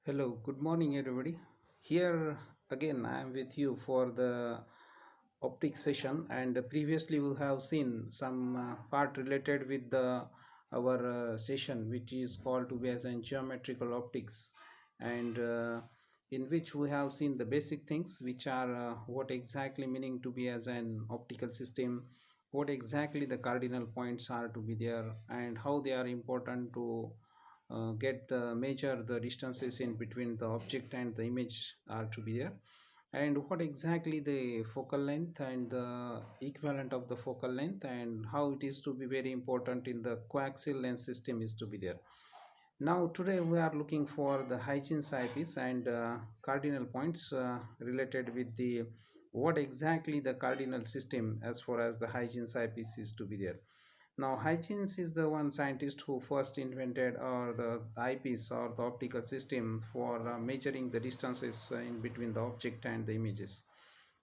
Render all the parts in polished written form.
Hello, good morning, everybody. Here again, I am with you for the optics session, and previously we have seen some part related with the our session, which is called to be as in geometrical optics, and in which we have seen the basic things, which are what exactly meaning to be as an optical system, what exactly the cardinal points are to be there, and how they are important to get the measure the distances in between the object and the image are to be there, and what exactly the focal length and the equivalent of the focal length, and how it is to be very important in the coaxial lens system is to be there. Now today we are looking for the Huygens eyepiece and cardinal points related with the what exactly the cardinal system as far as the Huygens eyepiece is to be there. Now, Huygens is the one scientist who first invented or the eyepiece or the optical system for measuring the distances in between the object and the images.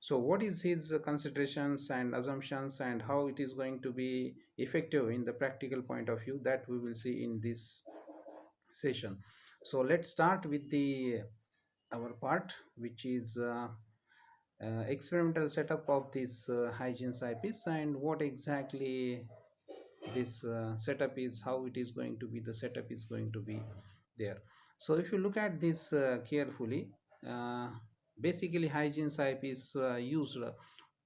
So, what is his considerations and assumptions, and how it is going to be effective in the practical point of view, that we will see in this session. So, let's start with the our part, which is experimental setup of this Huygens eyepiece and what exactly this setup is, how it is going to be, the setup is going to be there. So if you look at this carefully, uh, basically Huygens eyepiece used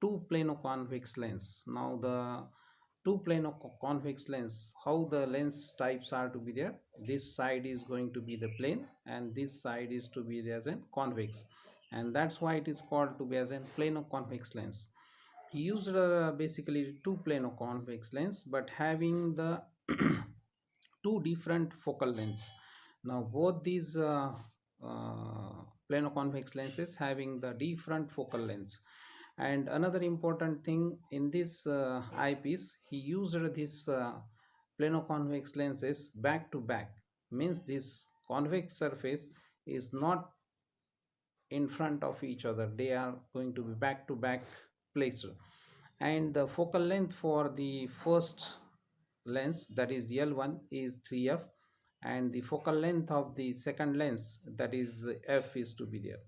two plano-convex lens. Now the two plano-convex lens, how the lens types are to be there, this side is going to be the plane and this side is to be there as a convex, and that's why it is called to be as a plano-convex lens. He used basically two plano-convex lens but having the two different focal lengths. Now both these plano-convex lenses having the different focal lengths. And another important thing in this eyepiece, he used this plano-convex lenses back to back, means this convex surface is not in front of each other, they are going to be back to back placed. And the focal length for the first lens, that is L1, is 3f, and the focal length of the second lens, that is f, is to be there.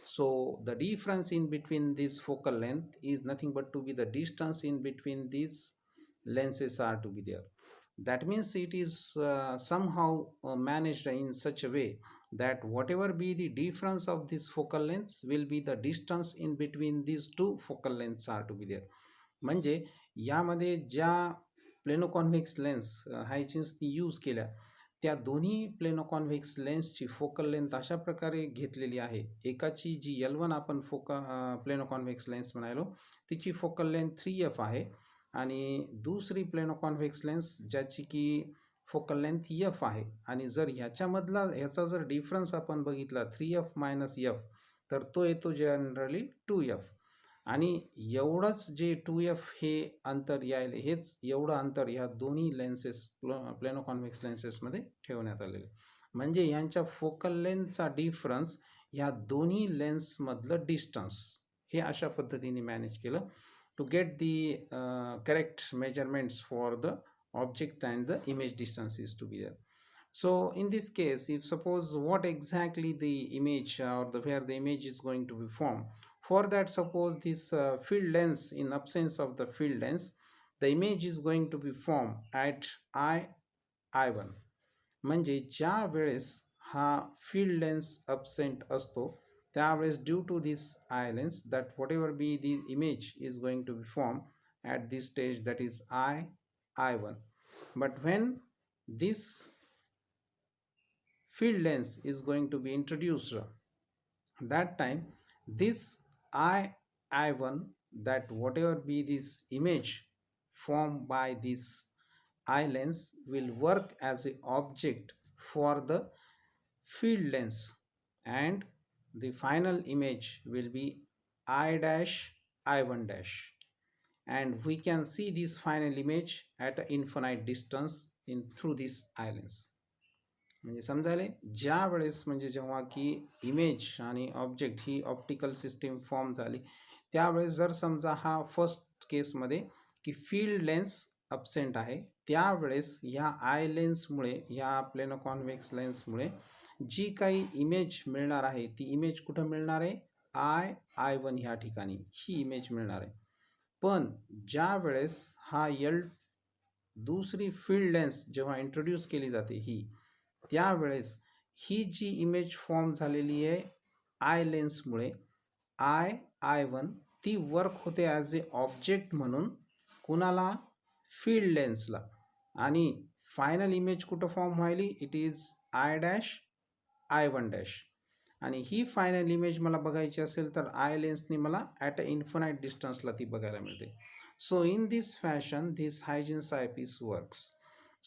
So the difference in between this focal length is nothing but to be the distance in between these lenses are to be there. That means it is somehow managed in such a way that whatever be the difference of this focal lengths will be the distance in between these two focal lengths are to be there. म्हणजे यामध्ये ज्या प्लेनोकॉन्व्हेक्स lens हायचिन्सनी use केल्या त्या दोन्ही प्लेनोकॉन्व्हेक्स लेन्सची focal length अशा प्रकारे घेतलेली आहे. एकाची जी L1 आपण प्लेनोकॉन्व्हेक्स लेन्स म्हणालो तिची फोकल लेंथ 3f आहे आणि दुसरी प्लेनोकॉन्व्हेक्स लेन्स ज्याची की फोकल लेंथ एफ आहे. आणि जर ह्याचा जर डिफरन्स आपण बघितला 3f मायनस एफ, तर तो येतो जनरली 2f. आणि एवढंच जे 2f हे अंतर यायला, हेच एवढं अंतर या दोन्ही लेन्सेस प्लेनोकॉन्व्हेक्स लेन्सेसमध्ये ठेवण्यात आलेले. म्हणजे यांच्या फोकल लेंथचा डिफरन्स या दोन्ही लेन्समधलं डिस्टन्स हे अशा पद्धतीने मॅनेज केलं to get the correct measurements for the object and the image distances to be there. So in this case, if suppose what exactly the image or where the image is going to be formed, for that suppose this field lens, in absence of the field lens, the image is going to be formed at I1. म्हणजे ज्या वेळेस हा field lens absent असतो त्यावेळेस due to this eye lens that whatever be the image is going to be form at this stage, that is I1. But when this field lens is going to be introduced, that time this I1, that whatever be this image formed by this eye lens will work as an object for the field lens, and the final image will be I dash I1 dash, and we can see this final image at an infinite distance in through this eye lens. म्हणजे समजायले ज्या वेळेस म्हणजे जेव्हा की image आणि object ही optical system form झाली त्यावेळेस जर समजा हा फर्स्ट केसमध्ये की फील्ड लेन्स अब्सेंट आहे त्यावेळेस ह्या आय लेन्समुळे ह्या प्लेनो कॉन्व्हेक्स लेन्समुळे जी काही इमेज मिळणार आहे ती इमेज कुठं मिळणार आहे I1 ह्या ठिकाणी ही इमेज मिळणार आहे. पण ज्या वेळेस हा दुसरी फील्ड लेन्स जेव्हा इंट्रोड्यूस केली जाते ही त्यावेळेस ही जी इमेज फॉर्म झालेली आहे आय लेन्समुळे I1 ती वर्क होते ॲज ए ऑब्जेक्ट म्हणून कुणाला फील्ड लेन्सला आणि फायनल इमेज कुठं फॉर्म व्हायली इट इज I', I1' आणि ही फायनल इमेज मला बघायची असेल तर आय लेन्सनी मला ॲट अ इन्फिनाइट डिस्टन्सला ती बघायला मिळते. So in this fashion this Huygens eyepiece works.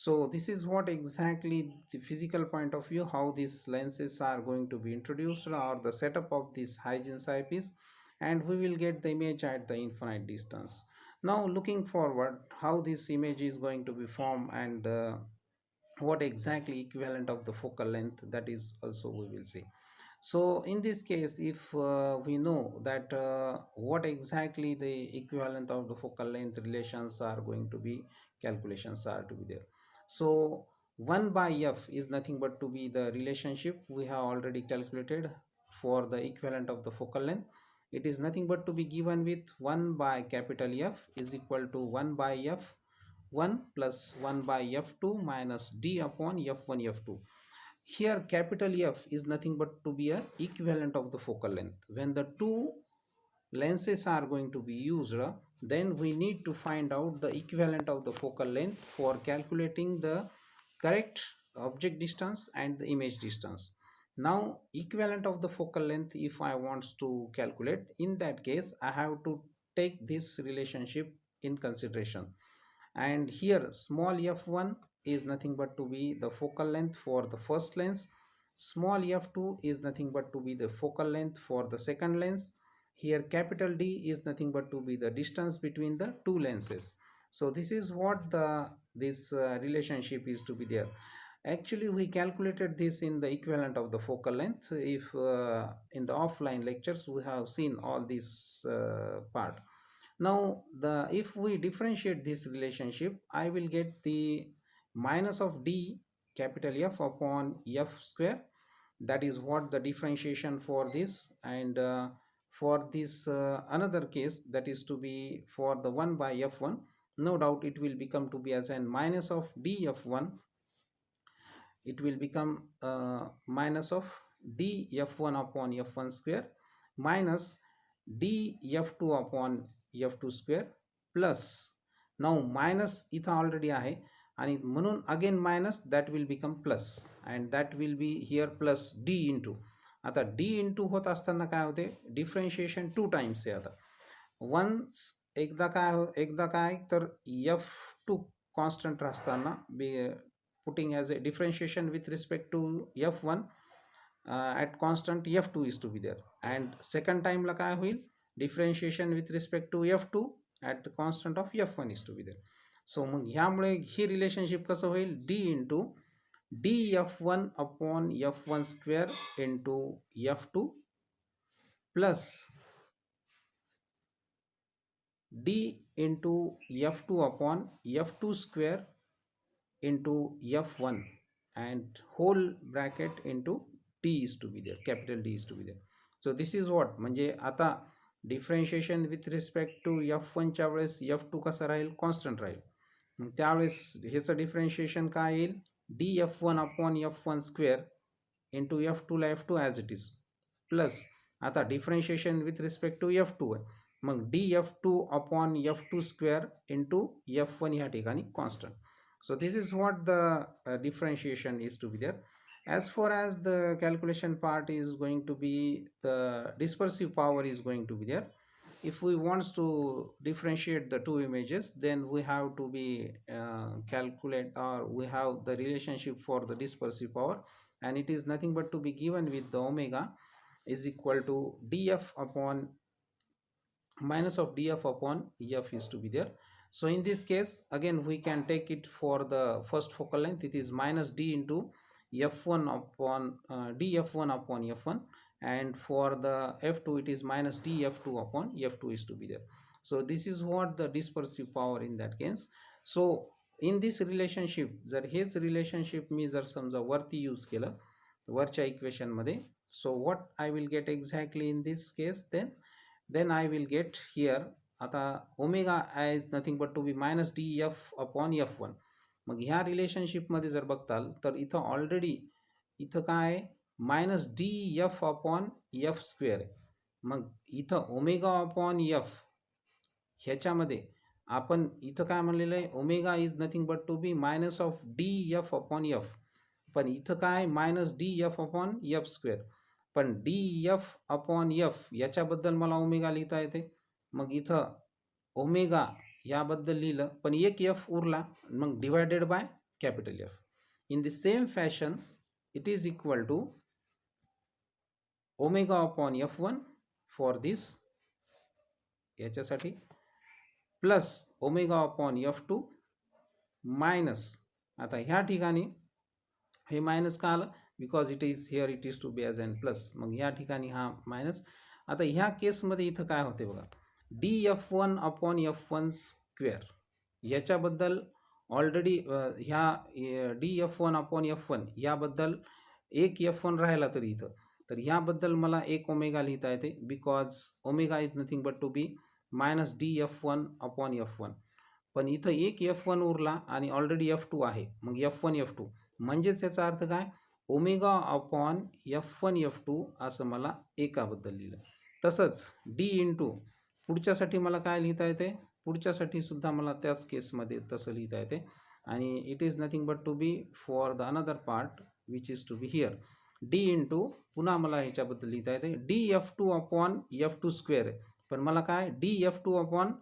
So this is what exactly the physical point of view how these lenses are going to be introduced or the setup of this Huygens eyepiece, and we will get the image at the infinite distance. Now looking forward how this image is going to be formed and what exactly equivalent of the focal length, that is also we will see. So in this case if we know that what exactly the equivalent of the focal length relations are going to be, calculations are to be there. So 1 by f is nothing but to be the relationship we have already calculated for the equivalent of the focal length. It is nothing but to be given with 1 by capital F is equal to 1 by f1 plus 1 by f2 minus d upon f1 f2. Here capital F is nothing but to be a equivalent of the focal length. When the two lenses are going to be used, then we need to find out the equivalent of the focal length for calculating the correct object distance and the image distance. Now equivalent of the focal length if I want to calculate, in that case I have to take this relationship in consideration, and here small f1 is nothing but to be the focal length for the first lens, small f2 is nothing but to be the focal length for the second lens, here capital D is nothing but to be the distance between the two lenses. So this is what the this relationship is to be there. Actually we calculated this in the equivalent of the focal length. If in the offline lectures we have seen all this part. Now the if we differentiate this relationship I will get the minus of d capital F upon f square, that is what the differentiation for this, and for this another case that is to be for the 1 by f1, no doubt it will become to be as an minus of d f1, it will become minus of d f1 upon f1 square minus d f2 upon f2 square plus, now minus इथं already आहे आणि म्हणून again minus that will become plus and that will be here plus D into. आता D into होत असताना काय होते differentiation 2 times आहे. आता वन्स एकदा काय तर f2 कॉन्स्टंट असताना putting as a differentiation with respect to f1 at constant f2 is to be there, and second time ला काय होईल differentiation with respect to f2 at the constant of f1 is to be there. So मग ह्यामुळे ही relationship कसं होईल d into df1 upon f1 square into f2 plus d into f2 upon f2 square into f1 and whole bracket into d is to be there, capital D is to be there. So this is what म्हणजे आता differentiation with respect to f1 च्या वेळेस f2 कसा राहील constant राहील, मग त्यावेळेस ह्याचं डिफरन्शिएशन काय येईल df1 upon f1 square into f2 ला f2 as it is plus आता differentiation with respect to f2 आहे मग df2 upon f2 square into f1 ह्या ठिकाणी constant. So this is what the differentiation is to be there. As far as the calculation part is going to be, the dispersive power is going to be there. If we want to differentiate the two images, then we have to be calculate, or we have the relationship for the dispersive power, and it is nothing but to be given with the omega is equal to df upon minus of df upon f is to be there. So in this case again we can take it for the first focal length, it is minus d into f1 upon df1 upon f1, and for the f2 it is minus df2 upon f2 is to be there. So this is what the dispersive power in that case. So in this relationship, जर हेच relationship मी जर समजा वरती use केलं वरच्या इक्वेशनमध्ये, so what I will get exactly in this case, then I will get here, आता omega is nothing but to be minus D F upon F one. मग ह्या रिलेशनशिपमध्ये जर बघताल तर इथं ऑलरेडी इथं काय आहे, minus D F upon F square आहे. मग इथं ओमेगा अपॉन एफ ह्याच्यामध्ये आपण इथं काय म्हणलेलं आहे, omega is nothing but to be minus of D F upon F. पण इथं काय minus D F upon F square. पण डी एफ अपॉन एफ याच्याबद्दल मला ओमेगा लिहिता येते. मग इथं ओमेगा याबद्दल लिहिलं, पण एक एफ उरला, मग divided by capital F. In the same fashion it is equal to omega upon F one for this याच्यासाठी, plus omega upon F two minus, आता ह्या ठिकाणी हे मायनस का आलं, because it is here it is to be as N plus. मग ह्या ठिकाणी हा मायनस. आता ह्या केसमध्ये इथं काय होते बघा, D F one upon F one square याच्याबद्दल ऑलरेडी ह्या D F one upon F one याबद्दल एक एफ वन राहिला तरी इथं, तर ह्याबद्दल मला एक ओमेगा लिहिता येते, because omega is nothing but to be minus D F one upon F one. पण इथं एक एफ वन उरला आणि ऑलरेडी एफ टू आहे, मग एफ वन एफ टू, म्हणजेच याचा अर्थ काय, omega upon F one F two असं मला एकाबद्दल लिहिलं. तसंच डी इंटू पुढच्यासाठी मला काय लिहिता येते, पुढच्यासाठी सुद्धा मला त्याच केसमध्ये तसं लिहिता येते. आणि it is nothing but to be for the another part which is to be here, D into पुन्हा मला ह्याच्याबद्दल लिहिता येते D F two upon F two square आहे. पण मला काय D F two upon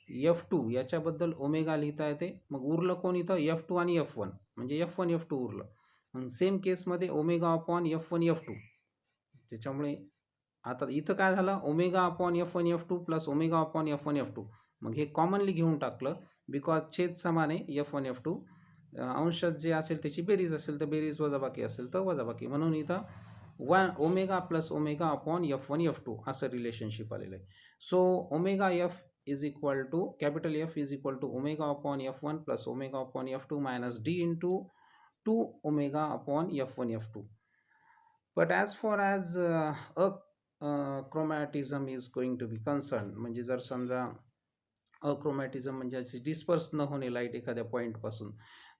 F two याच्याबद्दल ओमेगा लिहिता येते. मग उरलं कोण इथं, एफ टू आणि एफ वन, म्हणजे एफ वन एफ टू उरलं. मग सेम केसमध्ये omega upon F one F to. त्याच्यामुळे आता इथं काय झालं, omega upon F one F two plus omega upon F one F to. मग हे कॉमनली घेऊन टाकलं, बिकॉज छेद समान आहे एफ वन एफ टू. अंशात जे असेल त्याची बेरीज असेल तर बेरीज, वजाबाकी असेल तर वजाबाकी, म्हणून इथं one omega plus omega upon F one F two असं रिलेशनशिप आलेलं आहे. So omega F is equal to capital F is equal to omega upon F1 plus omega upon F2 minus D into 2 omega upon F1 F2. But as far as chromatism is going to be concerned, म्हणजे जर समजा अक्रोमॅटिझम म्हणजे अशी disperse न होणे light एखाद्या पॉईंटपासून,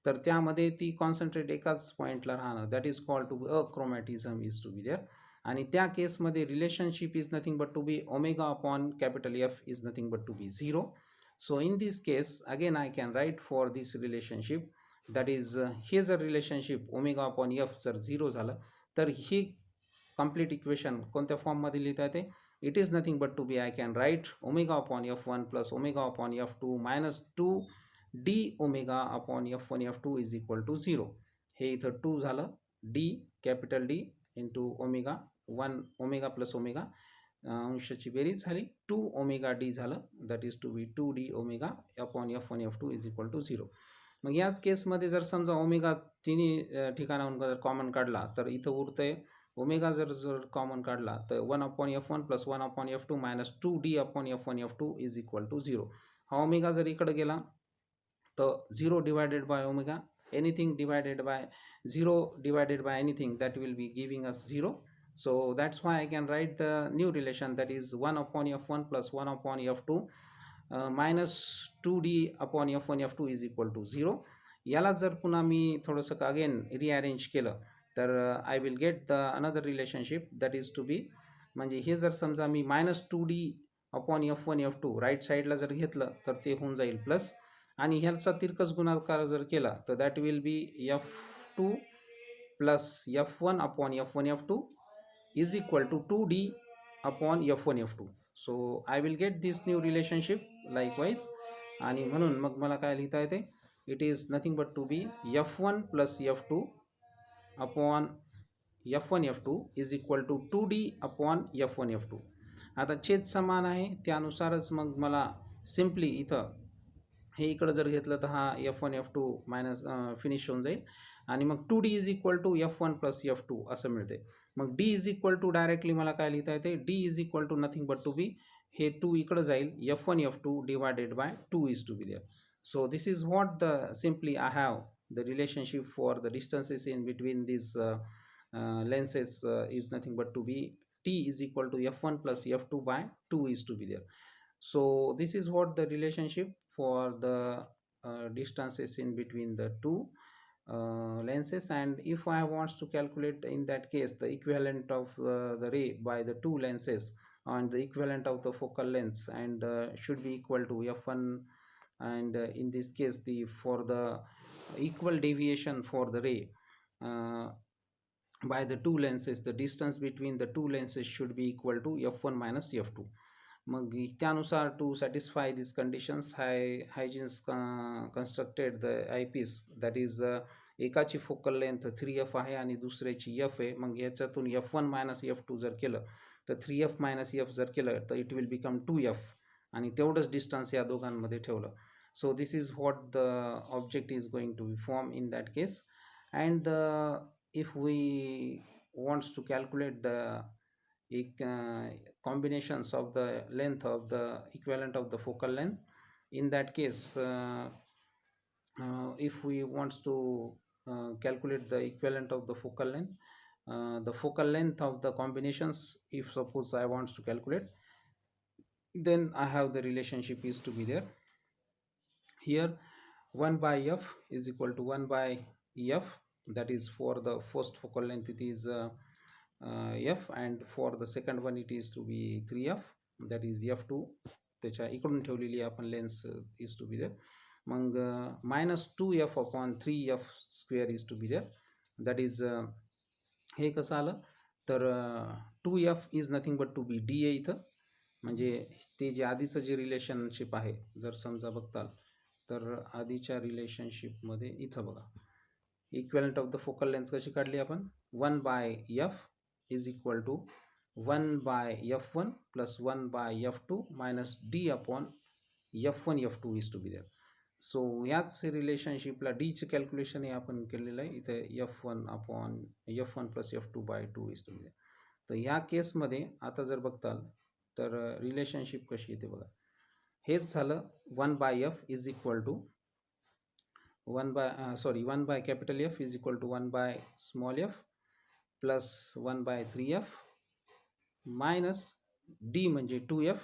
तर त्यामध्ये ती कॉन्सन्ट्रेट एकाच पॉईंटला राहणं, that is called to be achromatism is to be there. आणि त्या केसमध्ये relationship is nothing but to be omega upon capital F is nothing but to be zero. So in this case again I can write for this relationship, that is हे जर relationship omega upon F जर zero झालं तर ही complete equation कोणत्या फॉर्ममध्ये लिहिता येते, it is nothing but to be, I can write omega upon f1 plus omega upon f2 minus 2 d omega upon f1 f2 is equal to 0. हे इथं 2 झालं, d capital D into omega 1 omega plus omega अंशाची बेरीज झाली 2 omega d झालं, that is to be 2d omega upon f1 f2 is equal to 0. मग याच केसमध्ये जर समजा ओमेगा तिन्ही ठिकाणाहून जर कॉमन काढला तर इथं उरतंय ओमेगा जर कॉमन काढला तर 1 upon F one plus 1 upon F two minus 2d upon F one F two is equal to 0. हा ओमेगा जर इकडे गेला तर 0 divided by omega, anything divided by 0 divided by anything, that will be giving us 0. So that's why I can write the new relation, that is 1 upon f1 plus 1 upon f2 minus 2d upon f1 f2 is equal to 0. याला जर पुन्हा मी थोडंसं again rearrange केलं तर I will get the another relationship, that is to be, म्हणजे हे जर समजा मी minus 2d upon F one F two right साईडला जर घेतलं तर ते होऊन जाईल प्लस, आणि ह्याचा तिरकस गुणाकार जर केला तर that will be F two plus F one upon F one F two is equal to 2d upon F one F two. So I will get this new relationship likewise. आणि म्हणून मग मला काय लिहिता येते, it is nothing but to be F one plus F two upon F one F two is equal to 2d upon F one F two. आता छेद समान आहे त्यानुसारच मग मला सिम्पली इथं हे इकडं जर घेतलं तर हा F one F two minus finish होऊन जाईल, आणि मग 2d is equal to F one plus F two असं मिळते. मग d is equal to directly मला काय लिहिता येते, d is equal to nothing but to be, हे 2 इकडं जाईल, F one F two divided by 2 is to be there. So this is what the simply I have the relationship for the distances in between these lenses is nothing but to be t is equal to f1 plus f2 by 2 is to be there. So this is what the relationship for the distances in between the two lenses. And if I wants to calculate in that case the equivalent of the ray by the two lenses and the equivalent of the focal lengths, and should be equal to f1, and in this case the for the equal deviation for the ray uh, by the two lenses, the distance between the two lenses should be equal to f1 minus f2. मग त्यानुसार to satisfy this conditions Huygens constructed the eyepiece that is एकाची focal length 3f आहे आणि दुसऱ्याची f आहे. मग याच्यातून f1 minus f2 जर केलं तर 3f मायनस f जर केलं तर इट विल बिकम 2f, आणि तेवढंच डिस्टन्स या दोघांमध्ये ठेवलं. So this is what the object is going to be form in that case. And if we wants to calculate the combinations of the length of the equivalent of the focal length, in that case if we wants to calculate the equivalent of the focal length, the focal length of the combinations, if suppose I wants to calculate, then I have the relationship is to be there. Here 1 by f is equal to 1 by f, that is for the first focal length it is f, and for the second one it is to be 3f, that is f2 त्याच्या इकडून ठेवलेली आपण lens is to be there. मग minus 2f upon 3f square is to be there, that is हे कसं आलं तर 2f is nothing but to be D आहे इथं, म्हणजे ते जे आधीचं जे रिलेशनशिप आहे जर समजा बघताल तर आधीच्या रिलेशनशिपमध्ये इथं बघा equivalent of the focal length कशी काढली आपण, 1 by F is equal to 1 by f1 plus 1 by f2 minus D upon f1 f2 is to be there. So याच रिलेशनशिपला डीचे कॅल्क्युलेशन हे आपण केलेलं आहे इथे f1 upon f1 plus f2 by 2 is to be there. तर या केसमध्ये आता जर बघताल तर रिलेशनशिप कशी येते बघा, हेच झालं 1 by F is equal to 1 by capital F is equal to 1 by small F plus 1 by 3f minus D म्हणजे 2f,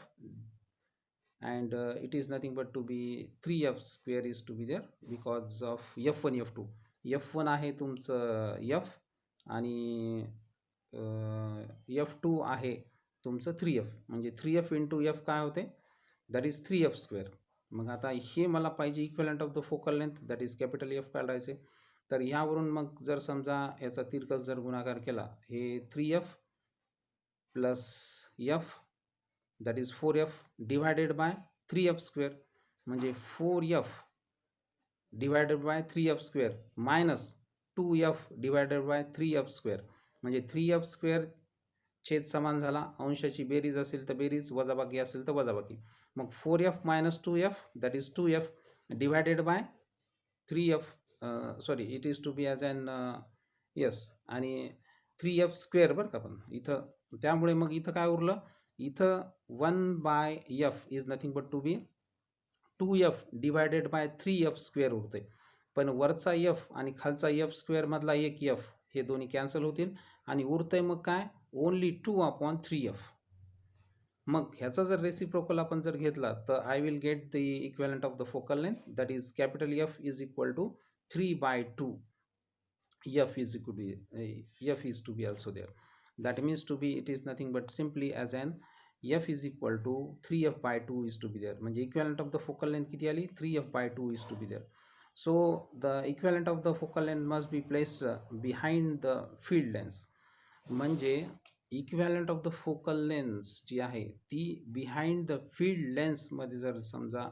and it is nothing but to be 3f square is to be there because of f1 f2. f1 आहे तुमचं f आणि f2 आहे तुमचं 3f, म्हणजे 3f into f काय होते, that is 3f square. मग आता हे मला पाहिजे equivalent of the focal length, that is capital F काढायचे. तर ह्यावरून मग जर समजा याचा तिरकस जर गुणाकार केला, हे 3f plus f that is 4f divided by 3f square, म्हणजे 4f divided by 3f square minus 2f divided by 3f square, म्हणजे 3f स्क्वेअर छेद समान झाला, अंशाची बेरीज असेल तर बेरीज, वजाबाकी असेल तर वजाबाकी. मग 4f minus 2f that is 2f divided by 3f, sorry it is to be as an yes, आणि 3f स्क्वेअर बरं का पण इथं. त्यामुळे मग इथं काय उरलं, इथं 1 by F is nothing but to be 2f divided by 3f square उरते. पण वरचा एफ आणि खालचा एफ स्क्वेअर मधला एक एफ हे दोन्ही कॅन्सल होतील आणि उरतंय मग काय, ओनली 2 अपॉन 3f. मग ह्याचा जर रेसिप्रोकल आपण जर घेतला तर I will get the equivalent of the focal length, that is capital F is equal to 3 by 2 f is equal to f is to be also there. That means to be it is nothing but simply as an f is equal to 3f by 2 is to be there. म्हणजे equivalent of the focal length किती आली, 3f by 2 is to be there. So the equivalent of the focal length must be placed behind the field length. म्हणजे equivalent of the focal lens जी आहे ती behind the field लेन्समध्ये जर समजा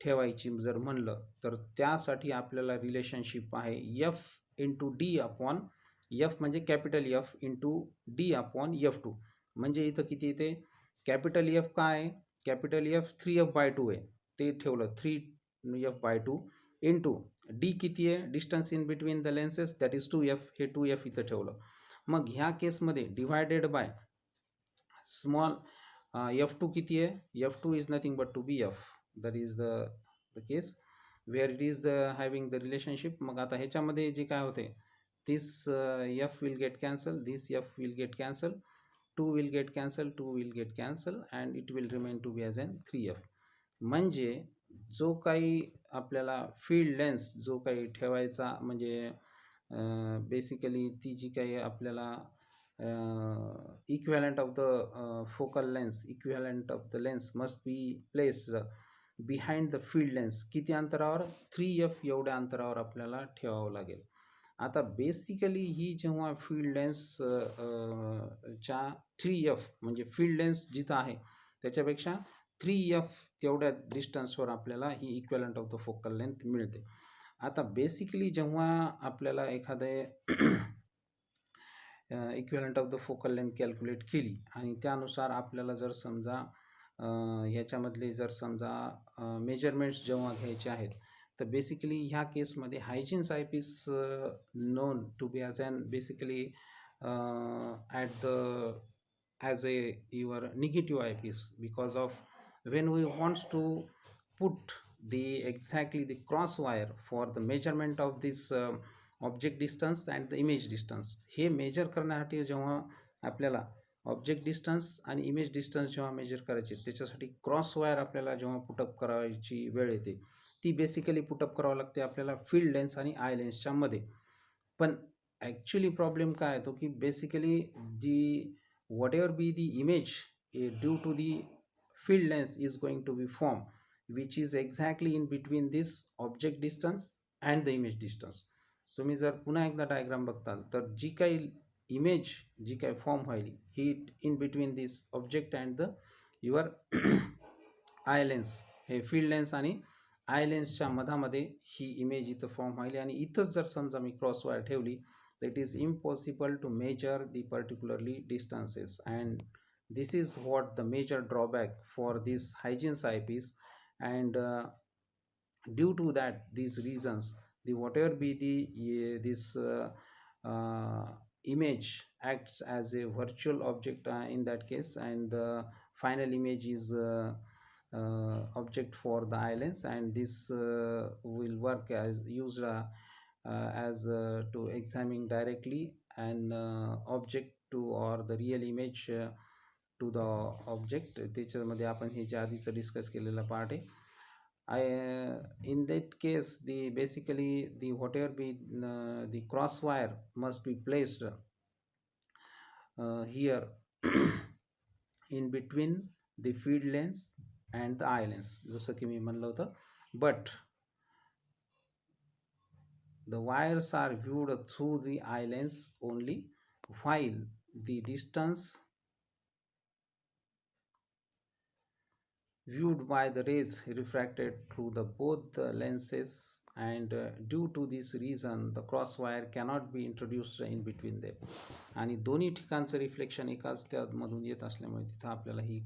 ठेवायची जर म्हणलं तर त्यासाठी आपल्याला रिलेशनशिप आहे F into D upon F, म्हणजे capital F into D upon f2. म्हणजे इथं किती येते, कॅपिटल एफ काय आहे, कॅपिटल एफ 3f बाय 2 आहे ते ठेवलं 3f बाय 2 इंटू डी किती आहे, distance in between the lenses that is 2f, हे 2f इथं ठेवलं. मग ह्या केसमध्ये डिवायडेड बाय स्मॉल f2 किती आहे, f2 is nothing but to be f, that is the case. where it is the having the relationship. मग आता ह्याच्यामध्ये जे काय होते, this f will get cancelled, this f will get cancelled, 2 will get cancelled, 2 will get cancelled, and it will remain to be as an 3f. म्हणजे जो काही आपल्याला फील्ड लेन्स जो काही ठेवायचा, म्हणजे बेसिकली ती जी काही आपल्याला equivalent of the focal length, equivalent of the lens must be placed behind the field lens. किती अंतरावर? 3f एवढ्या अंतरावर आपल्याला ठेवावं लागेल. आता बेसिकली ही जेव्हा फील्ड लेन्स च्या 3f म्हणजे फील्ड लेन्स जिथं आहे त्याच्यापेक्षा 3f तेवढ्या डिस्टन्सवर आपल्याला ही equivalent of the focal length मिळते. आता बेसिकली जेव्हा आपल्याला एखादे equivalent of the focal length calculate केली आणि त्यानुसार आपल्याला जर समजा ह्याच्यामधले जर समजा मेजरमेंट्स जेव्हा घ्यायचे आहेत, तर बेसिकली ह्या केसमध्ये Huygens eyepiece known to be as an basically at the as a your negative eyepiece, because of when we wants to put the exactly the cross wire for the measurement of this object distance and the image distance, हे major करण्यासाठी जेव्हा आपल्याला object distance आणि image distance जेव्हा major करायचे त्याच्यासाठी cross wire आपल्याला जेव्हा पुटअप करायची वेळ येते, ती बेसिकली पुटअप करावं लागते आपल्याला फील्ड लेन्स आणि आय लेन्सच्या मध्ये. पण ॲक्च्युली प्रॉब्लेम काय येतो की basically the whatever be the image due to the field length is going to be formed which is exactly in between this object distance and the image distance. तुम्ही जर पुन्हा एकदा diagram बघताल तर जी काही image जी काही फॉर्म व्हायली ही in between this object and the your eye lens, हे फील्ड लेन्स आणि आय लेन्सच्या मधामध्ये ही इमेज इथं फॉर्म व्हायली आणि इथंच जर समजा मी क्रॉस वायर ठेवली, it is impossible to measure the particularly distances, and this is what the major drawback for this hygiene eyepiece. And due to that these reasons, the whatever be the this image acts as a virtual object in that case, and the final image is object for the eye lens, and this will work as used to examining directly an object to or the real image to the object. त्याच्यामध्ये आपण हे जे आधीचं discuss केलेला part आहे. In that case the basically the whatever be the cross wire must be placed here in between the field lens and the eye lens, जसं की मी म्हणलं होतं. But the wires are viewed through the eye lens only, while the distance viewed by the rays refracted through the both the lenses, and due to this reason the cross wire cannot be introduced in between them. आणि दोन्ही ठिकाणचं reflection एकाच त्यामधून येत असल्यामुळे तिथं आपल्याला ही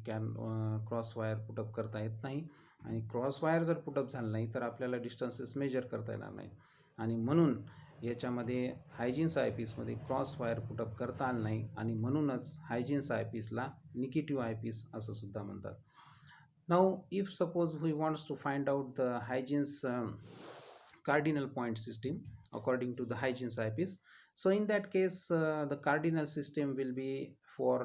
cross wire put up करता येत नाही, आणि क्रॉस वायर जर पुटअप झालं नाही तर आपल्याला डिस्टन्सेस मेजर करता येणार नाही, आणि म्हणून याच्यामध्ये हायजीन्स आयपीसमध्ये क्रॉस वायर पुटअप करता आलं नाही, आणि म्हणूनच हायजीन्स आयपीसला निगेटिव्ह आयपीस असं सुद्धा म्हणतात. Now if suppose we wants to find out the hygiene's cardinal point system according to the hygiene's eyepiece, so in that case the cardinal system will be for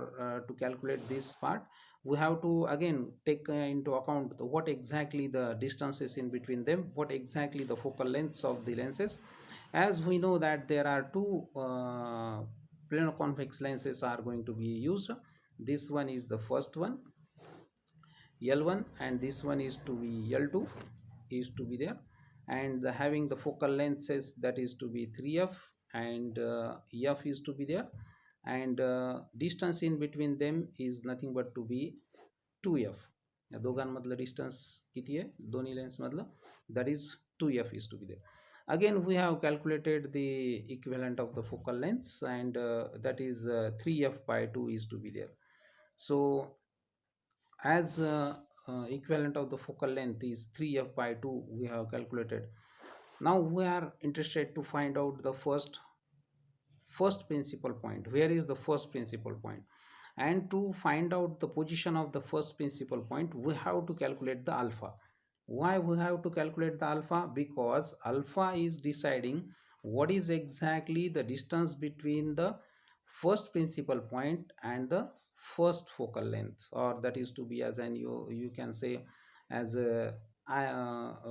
to calculate this part, we have to again take into account what exactly the distances in between them, what exactly the focal lengths of the lenses. As we know that there are two plano-convex lenses are going to be used. This one is the first one, L1, and this one is to be L2 is to be there, and having the focal lengths that is to be 3f, and f is to be there, and distance in between them is nothing but to be 2f. या दोघांमधलं distance किती आहे दोन्ही lens मधलं, that is 2f is to be there. Again we have calculated the equivalent of the focal lengths, and that is 3f by 2 is to be there. So as equivalent of the focal length is 3f by 2 we have calculated. Now we are interested to find out the first principal point. Where is the first principal point? And to find out the position of the first principal point we have to calculate the alpha. Why we have to calculate the alpha? Because alpha is deciding what is exactly the distance between the first principal point and the first focal length, or that is to be as an you can say as a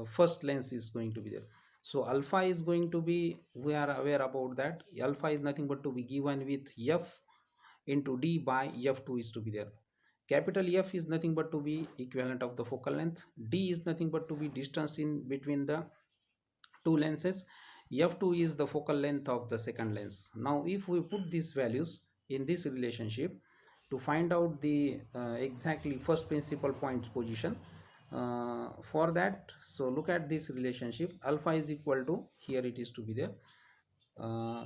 first length is going to be there. So alpha is going to be, we are aware about that, alpha is nothing but to be given with f into d by f2 is to be there. Capital F is nothing but to be equivalent of the focal length. D is nothing but to be distance in between the two lenses. F2 is the focal length of the second lens. Now if we put these values in this relationship to find out the exactly first principal point's position, for that, so look at this relationship. Alpha is equal to, here it is to be there, uh,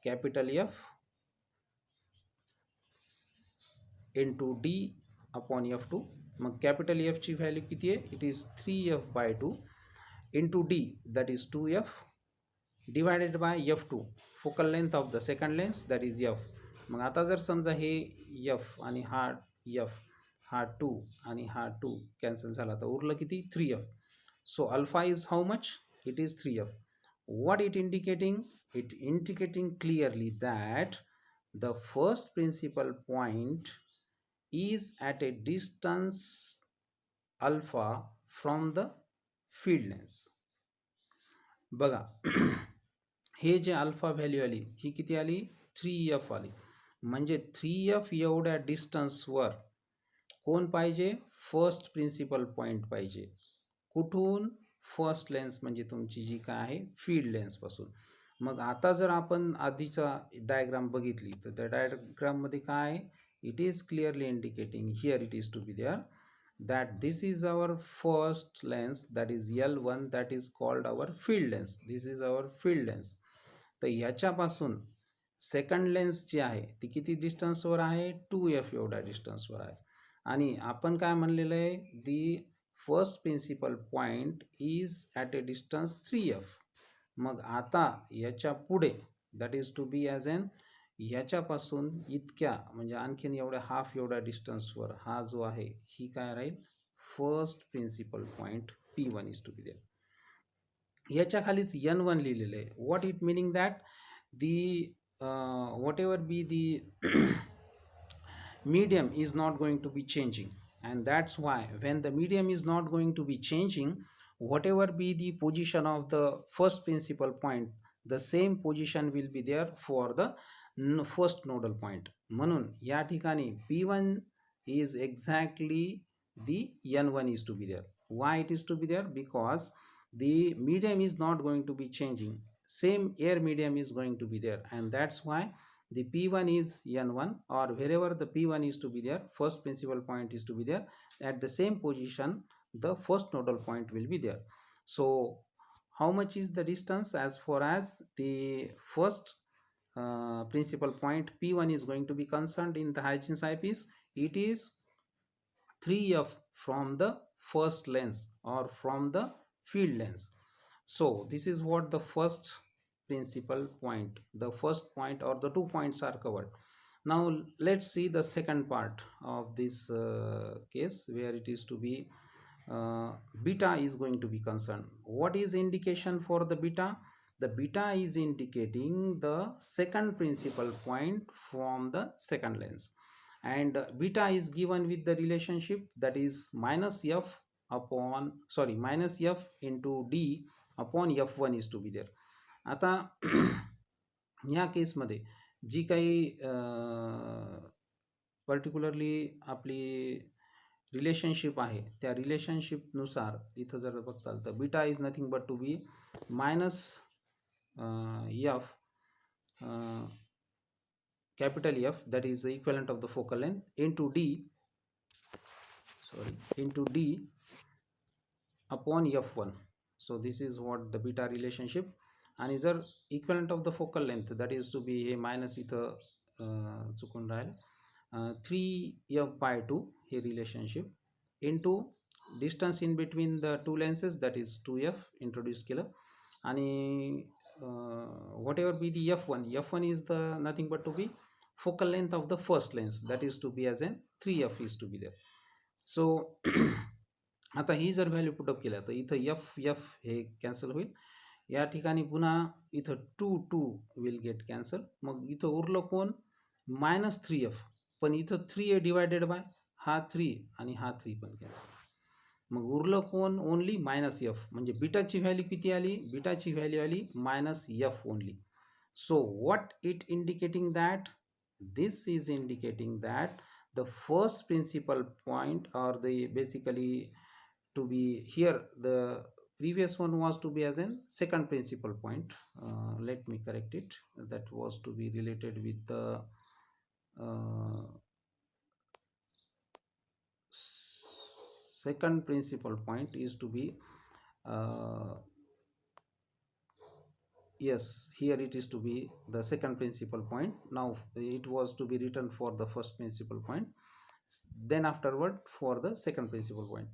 capital F into d upon f2. मग capital F ची value किती आहे? It is 3f/2 into d, that is 2f, divided by f2, focal length of the second lens, that is f. मग आता जर समजा हे f आणि हा f, हा 2 आणि हा 2 कॅन्सल झाला तर उरलं किती? 3f. So alpha is how much? It is 3f. What it indicating? It indicating clearly that the first principal point is at a distance alpha from the field length. बघा हे जे अल्फा व्हॅल्यू आली ही किती आली? 3f आली. म्हणजे 3f एवढ्या डिस्टन्सवर कोण पाहिजे? फर्स्ट प्रिन्सिपल पॉइंट पाहिजे. कुठून? फर्स्ट लेन्स म्हणजे तुमची जी काय आहे फील्ड लेन्स पासून. मग आता जर आपण आधीचा डायग्राम बघितली तर त्या डायग्राम मध्ये काय, it is clearly indicating, here it is to be there, that this is our first lens, that is L1, that is called our field lens. This is our field lens. तर याच्यापासून second lens जी आहे ती किती डिस्टन्सवर आहे? 2f एवढ्या डिस्टन्सवर आहे. आणि आपण काय म्हणलेलं आहे? The first principal point is at a distance 3f. मग आता याच्या पुढे, that is to be as an, याच्यापासून इतक्या म्हणजे आणखीन एवढ्या हाफ एवढ्या डिस्टन्सवर हा जो आहे ही काय राहील? First principal point P1 is to be there. याच्या खालीच N1 लिहिलेलं आहे. What it meaning that the whatever be the medium is not going to be changing, and that's why when the medium is not going to be changing, whatever be the position of the first principal point, the same position will be there for the first nodal point. म्हणून या ठिकाणी P1 is exactly the N1 is to be there. Why it is to be there? Because the medium is not going to be changing, same air medium is going to be there, and that's why the P1 is N1, or wherever the P1 is to be there, first principal point is to be there, at the same position the first nodal point will be there. So how much is the distance as far as the first principal point P1 is going to be concerned in the Huygens eyepiece? It is 3f from the first lens or from the field lens. So this is what the first principal point, the first point or the 2 points are covered. Now let's see the second part of this case, where it is to be beta is going to be concerned. What is indication for the beta? The beta is indicating the second principal point from the second lens, and beta is given with the relationship, that is minus f upon, sorry, minus f into d upon f1 is to be there. आता या केसमध्ये जी काही particularly आपली relationship आहे त्या रिलेशनशिपनुसार इथं जर बघताल तर beta is nothing but to be minus F capital F, that is the equivalent of the focal length, into d, sorry, into d upon f1. So this is what the beta relationship. आणि जर equivalent of the focal length, that is to be हे minus इथं चुकून राहिलं, 3f/2 हे relationship into distance in between the two lenses, that is 2f introduce केलं. आणि whatever be the f1 is the nothing but to be focal length of the first lens, that is to be as an 3f is to be there. So आता ही जर value put up केल्या तर इथं F F हे cancel होईल. या ठिकाणी पुन्हा इथं 2 विल गेट कॅन्सल. मग इथं उरलं कोण? -3f. पण इथं 3 आहे डिवायडेड बाय हा 3 आणि हा 3 पण कॅन्सल. मग उरलं कोण? Only -f. म्हणजे बीटाची व्हॅल्यू किती आली? बीटाची व्हॅल्यू आली -f only. So what it indicating that? This is indicating that the first principal point, or the basically to be here, the previous one was to be as in second principal point. Let me correct it. That was to be related with the uh, second principal point is to be uh, yes, here it is to be the second principal point. Now it was to be written for the first principal point, then afterward for the second principal point.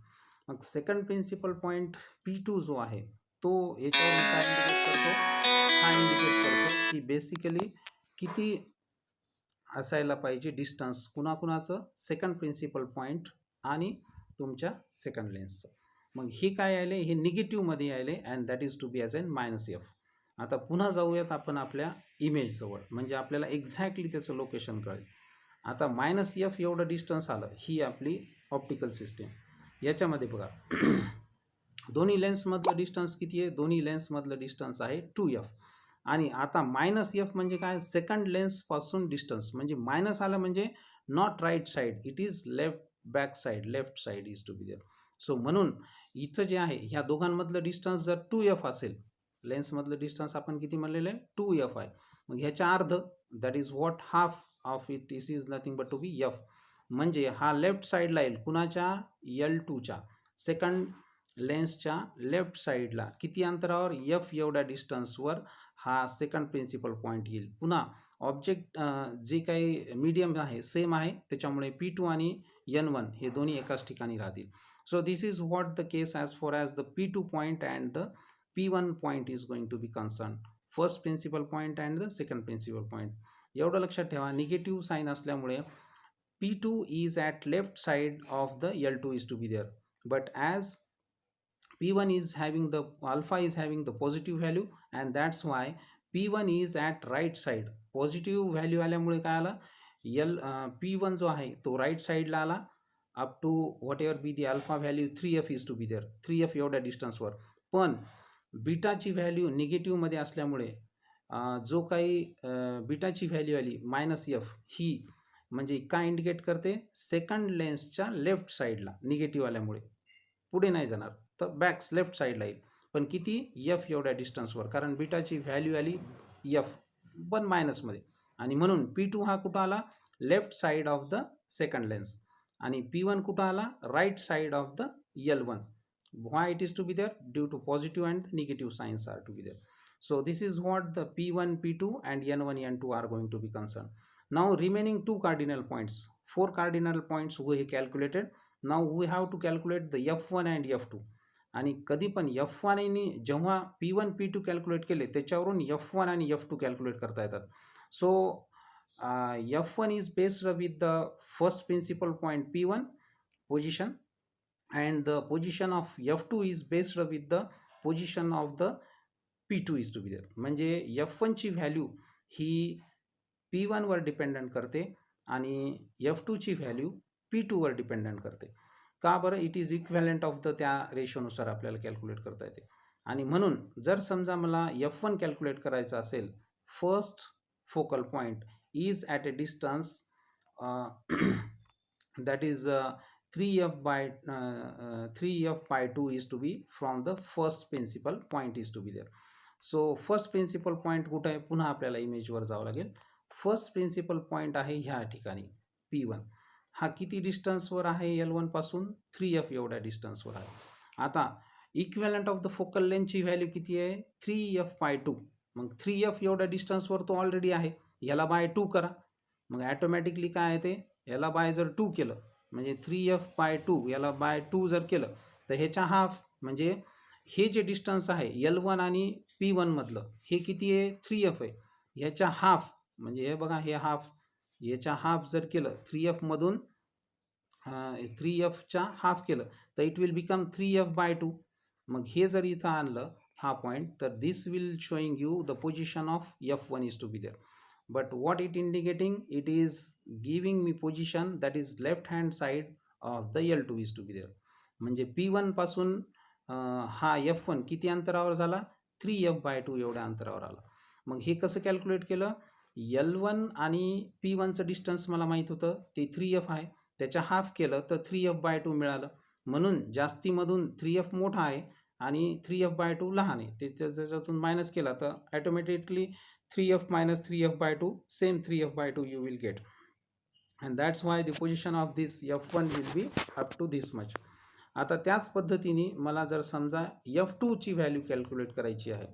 मग second principal point P2 जो आहे तो याच्यावरून काय indicate करतो? हा indicate करतो की बेसिकली किती असायला पाहिजे डिस्टन्स कुणाकुणाचं? सेकंड प्रिन्सिपल पॉइंट आणि तुमच्या सेकंड लेन्सचं. मग हे काय आले? हे निगेटिव्हमध्ये आले and that is to be as an -f. आता पुन्हा जाऊयात आपण आपल्या इमेजजवळ, म्हणजे आपल्याला एक्झॅक्टली त्याचं लोकेशन कळेल. आता -f एवढं डिस्टन्स आलं, ही आपली ऑप्टिकल सिस्टीम. याच्यामध्ये बघा दोन्ही लेन्समधलं डिस्टन्स किती आहे? दोन्ही लेन्समधलं डिस्टन्स आहे 2f. आणि आता -f म्हणजे काय? सेकंड लेन्सपासून डिस्टन्स. म्हणजे मायनस आलं म्हणजे not right side, it is back side, left side is to be there. So म्हणून इथं जे आहे ह्या दोघांमधलं डिस्टन्स जर 2f असेल, लेन्समधलं डिस्टन्स आपण किती म्हणलेलं आहे? 2f आहे. मग ह्याच्या अर्ध, that is what? Half of it is nothing but to be f. म्हणजे हा लेफ्ट साईडला येईल कुणाच्या? L2च्या, सेकंड लेन्सच्या लेफ्ट साईडला. किती अंतरावर? f एवढ्या डिस्टन्सवर हा सेकंड प्रिन्सिपल पॉईंट येईल. पुन्हा ऑब्जेक्ट जे काही मीडियम आहे सेम आहे, त्याच्यामुळे P2 आणि N1 हे दोन्ही एकाच ठिकाणी राहतील. So this is what the case as far as the P2 point and the P1 point is going to be concern. First principal point and the second principal point. एवढं लक्षात ठेवा, negative sine असल्यामुळे P2 is at left side of the L2 is to be there, but as P1 is having the alpha is having the positive value, and that's why P1 is at right side. Positive value आल्यामुळे काय आलं? P1 जो आहे तो right साईडला आला up to whatever be the alpha value 3f is to be there. 3f एवढ्या डिस्टन्सवर. पण बीटाची व्हॅल्यू निगेटिव्हमध्ये असल्यामुळे जो काही बीटाची व्हॅल्यू आली -f, ही म्हणजे काय इंडिकेट करते? सेकंड लेन्सच्या लेफ्ट साईडला निगेटिव्ह आल्यामुळे पुढे नाही जाणार, तर बॅक लेफ्ट साईडला येईल. पण किती? f एवढ्या डिस्टन्सवर, कारण बीटाची व्हॅल्यू आली f पण मायनसमध्ये. आणि म्हणून P2 हा कुठं आला? Left side of the second lens. आणि P1 कुठं आला? Right side of the L1. Why it is to be there? Due to positive and negative signs are to be there. So this is what the P1, P2 and N1, N2 are going to be concerned. Now remaining two cardinal points, four cardinal points we calculated. Now we have to calculate the F1 and F2. आणि कधी पण F1 आणि जेव्हा P1, P2 calculate केले त्याच्यावरून F1 आणि F2 calculate करता येतात. So F1 is based with the first principal point P1 position, and the position of F2 is based with the position of the P2 is to be there. म्हणजे F1 ची value ही P1 वर dependent करते आणि F2 ची value P2 वर dependent करते. का बरं? इट इज इक्व्हॅलंट ऑफ द त्या रेशोनुसार आपल्याला कॅल्क्युलेट करता येते. आणि म्हणून जर समजा मला F1 कॅल्क्युलेट करायचं असेल, first focal point is at a distance that is 3f by 2 is to be from the first principal point is to be there. So first principal point कुठे आहे? पुन्हा आपल्याला इमेजवर जावं लागेल. फर्स्ट प्रिन्सिपल पॉईंट आहे ह्या ठिकाणी P1. हा किती डिस्टन्सवर आहे? L1 पासून 3f एवढ्या डिस्टन्सवर आहे. आता इक्विव्हॅलंट ऑफ द फोकल लेंथची व्हॅल्यू किती आहे? 3f by 2. मग 3f एवढ्या डिस्टन्सवर तो ऑलरेडी आहे, याला बाय 2 करा. मग ॲटोमॅटिकली काय येते? याला बाय जर 2 केलं म्हणजे 3f by 2, याला बाय 2 जर केलं तर ह्याच्या हाफ, म्हणजे हे जे डिस्टन्स आहे L1 आणि P1 मधलं हे किती आहे? 3f आहे. ह्याच्या हाफ म्हणजे हे बघा, हे हाफ, याच्या हाफ जर केलं 3f मधून थ्री एफच्या हाफ केलं तर इट विल बिकम 3f/2. मग हे जर इथं आणलं हा पॉईंट तर this will showing you the position of f1 is to be there. But what it indicating, it is giving me position that is left hand side of the L2 is to be there. म्हणजे P1 पासून हा F1 किती अंतरावर झाला, 3f/2 एवढ्या अंतरावर आला. मग हे कसं कॅल्क्युलेट केलं, L1 आणि P1चं डिस्टन्स मला माहीत होतं ते 3f आहे, त्याच्या हाफ केलं तर 3f/2 मिळालं. म्हणून जास्तीमधून 3f मोठा आहे आणि 3f/2 लहान आहे, ते त्याच्यातून मायनस केला तर automatically 3f minus 3f/2 same 3f/2 you will get, and that's why the position of this f1 will be up to this much. आता त्याच पद्धतीने मला जर समजा f2 ची व्हॅल्यू कॅल्क्युलेट करायची आहे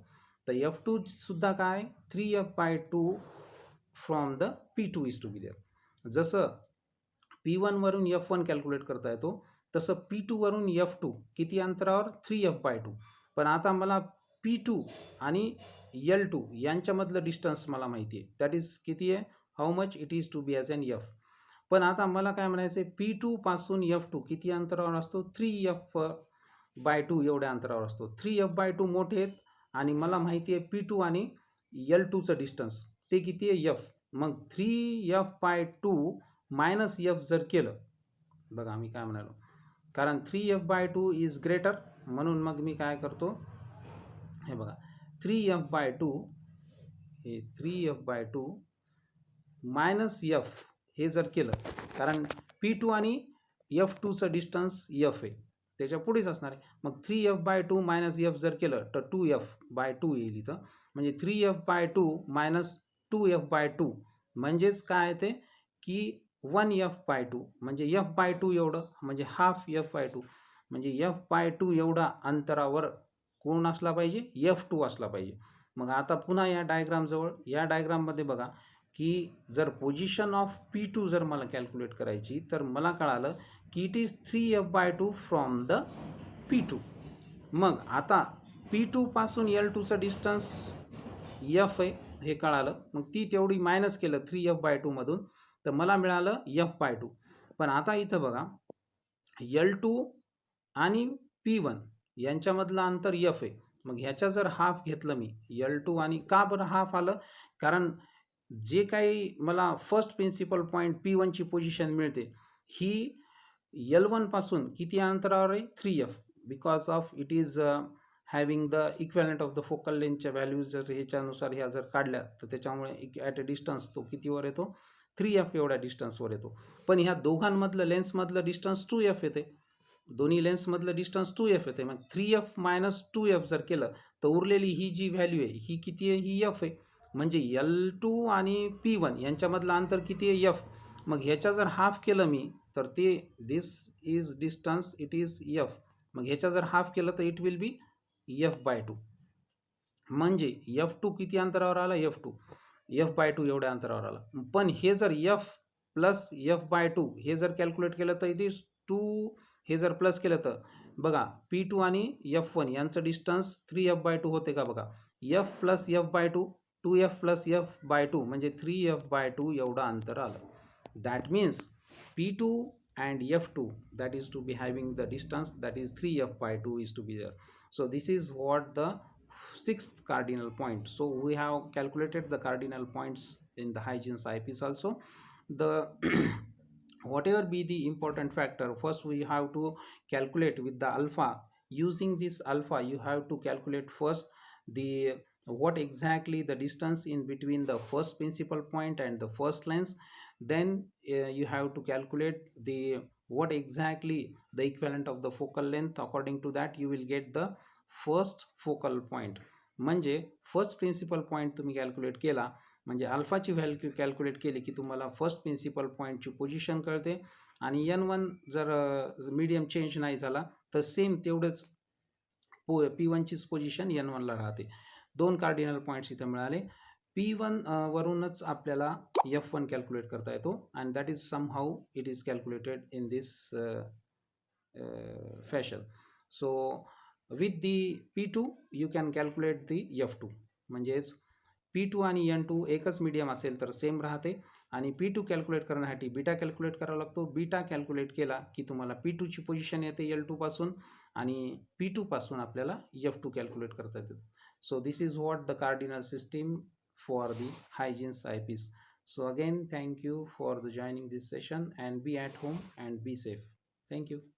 तर f2 सुद्धा काय 3f/2 from the p2 is to be there. जसं p1 वरून f1 कॅल्क्युलेट करता येतो तसं p2 वरून f2 किती अंतरावर 3f/2. पण आता मला p2 आणि L2 यांच्यामधलं डिस्टन्स मला माहिती आहे, दॅट इज किती आहे, how much it is to be as an f. पण आता मला काय म्हणायचं आहे, P2 पासून F2 किती अंतरावर असतो, 3f/2 एवढ्या अंतरावर असतो. 3f/2 मोठे आहेत आणि मला माहिती आहे P2 आणि L2चं डिस्टन्स ते किती आहे f. मग 3f/2 मायनस f जर केलं, बघा मी काय म्हणालो, कारण 3f/2 इज ग्रेटर, म्हणून मग मी काय करतो, हे बघा 3f/2 हे 3f/2 मायनस f हे जर केलं, कारण P2 आणि F2चं डिस्टन्स f आहे, त्याच्या पुढेच असणार आहे. मग 3f/2 मायनस f जर केलं तर 2f/2 येईल इथं. म्हणजे 3f/2 मायनस 2f/2 म्हणजेच काय ते की 1f/2 म्हणजे f/2 एवढं, म्हणजे हाफ f/2 म्हणजे f/2 एवढा अंतरावर कोण असला पाहिजे, f2 असला पाहिजे. मग आता पुन्हा या डायग्रामजवळ, या डायग्राममध्ये बघा की जर पोझिशन ऑफ P2 जर मला कॅल्क्युलेट करायची तर मला कळालं की it is 3f/2 from the P2. मग आता P2 पासून L2चं डिस्टन्स f आहे हे कळालं, मग ती तेवढी मायनस केलं 3f/2 मधून तर मला मिळालं f/2. पण आता इथं बघा L2 आणि P1 यांच्यामधलं अंतर f आहे. मग ह्याच्या जर हाफ घेतलं मी L2 आणि का बरं हाफ आलं, कारण जे काही मला फर्स्ट प्रिन्सिपल पॉईंट P1 ची पोझिशन मिळते ही L1 पासून किती अंतरावर आहे, 3f, because of it is having the equivalent of the focal लेंथच्या व्हॅल्यूज जर ह्याच्यानुसार ह्या जर काढल्या तर त्याच्यामुळे ॲट अ डिस्टन्स तो कितीवर येतो, 3f एवढ्या डिस्टन्सवर येतो. पण ह्या दोघांमधलं लेन्समधलं डिस्टन्स 2f येते, दोन्ही लेन्समधलं डिस्टन्स 2f येते. मग 3f मायनस 2f जर केलं तर उरलेली ही जी व्हॅल्यू आहे ही किती आहे, ही f आहे. म्हणजे L2 आणि P1 यांच्यामधलं अंतर किती आहे, f. मग ह्याच्या जर हाफ केलं मी तर ते this is distance, it is f. मग ह्याच्या जर हाफ केलं तर इट विल बी f/2. म्हणजे f2 किती अंतरावर आला, f/2 एवढ्या अंतरावर आला. पण हे जर f प्लस f/2 हे जर कॅल्क्युलेट केलं तर इट इज 2, हे जर प्लस केलं तर बघा P2 आणि f1 यांचं डिस्टन्स 3f/2 होते का, बघा f plus f/2 2f plus f/2 म्हणजे 3f/2 एवढं अंतर आलं. That means P2 and f2 that is to be having the distance that is 3f/2 is to be there. So this is what the sixth cardinal point. So we have calculated the cardinal points in the Huygens eyepiece also. The whatever be the important factor, first we have to calculate with the alpha. Using this alpha you have to calculate first the what exactly the distance in between the first principal point and the first lens. Then you have to calculate the what exactly the equivalent of the focal length. According to that you will get the first focal point. म्हणजे first principal point तुम्ही calculate केला म्हणजे अल्फाची value calculate केली की तुम्हाला first principal पॉईंटची position कळते. आणि N1 जर मीडियम चेंज नाही झाला तर सेम तेवढंच P1चीच पोझिशन N1ला राहते. दोन कार्डिनल पॉईंट्स इथं मिळाले. P1 वरूनच आपल्याला f1 कॅल्क्युलेट करता येतो and that is somehow it is calculated in this fashion. So with the P2 you can calculate the f2. म्हणजेच P2 आणि N2 एकच मीडियम असेल तर सेम राहते आणि P2 कॅल्क्युलेट करण्यासाठी बीटा कॅल्क्युलेट करावा लागतो. बीटा कॅल्क्युलेट केला की तुम्हाला P2ची पोझिशन येते L2 पासून, आणि P2 पासून आपल्याला F2 कॅल्क्युलेट करता येते. So this is what the cardinal system for the Huygens eyepiece. So again, thank you for the joining this session, and be at home and be safe. Thank you.